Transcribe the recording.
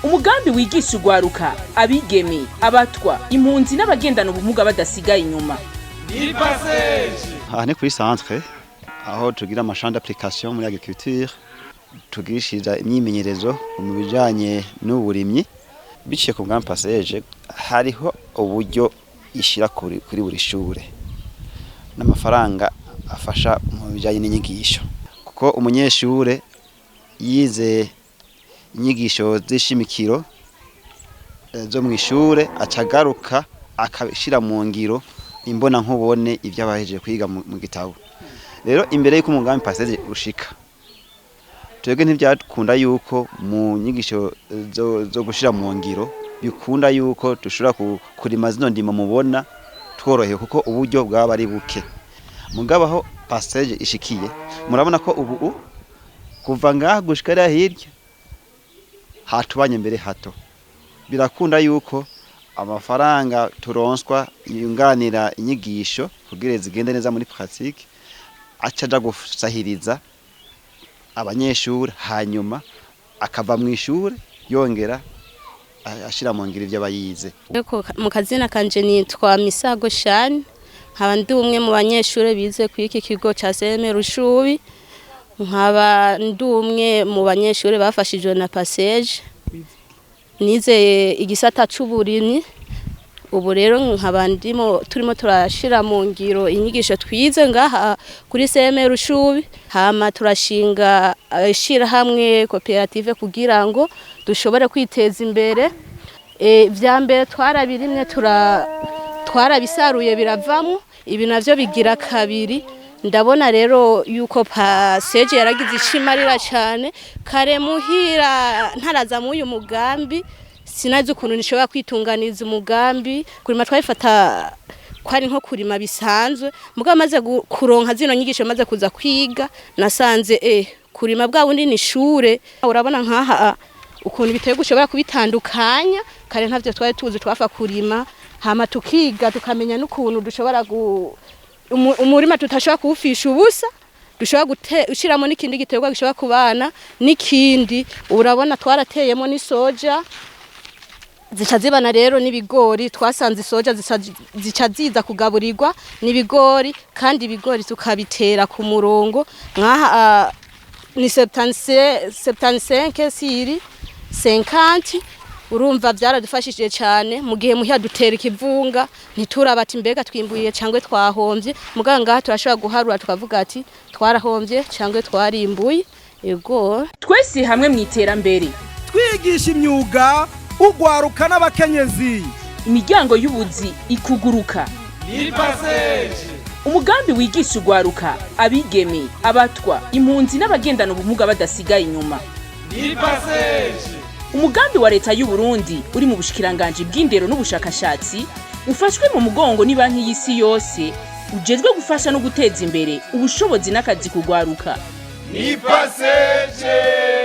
umugambi wigisha ugwaruka abigeme abatwa impunzi n'abagendana ubumuga badasigaye inyuma. Ni passage. Aha ni kuri centre aho tugira amashamba d'application muri agriculture, tugishira imyimenyerezo mu bijanye n'uburimyi. Biciye ku mugambi passage hariho uburyo ishira kuri buri shure n'amafaranga afasha mu bijanye n'inyigisho, kuko umunyeshure yize inyigisho z'ishimikiro zo mu ishure acagaruka akashira mu ngiro imbona nkubone ivyo abahejeje kwiga mu gitabo. Rero imbere y'uko umugambi passage ushika, twebwe ntibyakunda yuko mu nyigisho zo gushira mu ngiro bikunda yuko dushobora kurima zino ndimo mubona tworohewe, kuko uburyo bwaba ari buke. Mugabo aho passage ishikiye murabona ko ubu kuva ngaha gushika hirya hatubanye mbere hato. Birakunda yuko amafaranga turonswa yunganira inyigisho kugira zigende neza muri pratique acaja gusahiriza abanyeshuri, hanyuma akava mu ishure yongera ashira mu ngiro ivyo bayize. Mu kazina kanje nitwa Misago Shani, nkaba ndi umwe mu banyeshure bize ku iki kigo ca CM Rushubi, nkaba ndi umwe mu banyeshure bafashijwe na passage, nize igisata c'uburimyi. Ubu rero nkaba turimo turashira mu ngiro inyigisho twize ngaha kuri CM Rushubi, hama turashinga ishirahamwe koperative kugira ngo dushobore kwiteza imbere. Vya mbere twarabirimye twarabisaruye biravamo, ibi navyo bigira kabiri. Ndabona rero yuko passage yaragize ishimarira cyane, kare muhira ntaraza mu uyu mugambi sinazi ukuntu nishobora kwitunganiza umugambi. Kurima twabifata kwari nko kurima bisanzwe, mugabo maze kuronka zino nyigisho maze kuza kwiga nasanze kurima bwa bundi ni shure. Urabona nkaha ukuntu biteye gushobora kubitandukanya, kare ntavyo twari tuzi, twafa kurima hama tukiga tukamenya n'ukuntu dushobora umurima tutashobora kuwufisha ubusa, dushobora ushiramo n'ikindi giterwa gishobora kubana n'ikindi. Urabona twarateyemo ni soja zicazibana rero n'ibigori, twasanze soja zicaziza kugaburirwa n'ibigori, kandi ibigori tukabitera ku murongo nkaha ni 75 siri 50. Urumva byaradufashije cyane mu gihe muhiya dutera ikivunga ntiturabati mbega twimbuye cyangwe twahomvye, muganga ngaha turashobora guharura tukavuga ati twarahomvye cyangwe twarimbuye. Ego twese hamwe mu iterambere, twigisha imyuga ugwaruka n'abakenyezi, imiryango y'ubuzi ikuguruka. Ni passage. Umugambi wigisha ugwaruka abigeme abatwa impunzi n'abagendana ubumuga badasigaye inyuma. Ni passage. Umugambi wa leta y'u Burundi uri mu bushikiranganje bw'indero n'ubushakashatsi ufashwe mu mugongo ni banki y'isi yose, ujejwe gufasha no guteza imbere ubushobozi n'akazi kugwaruka. Ni passage.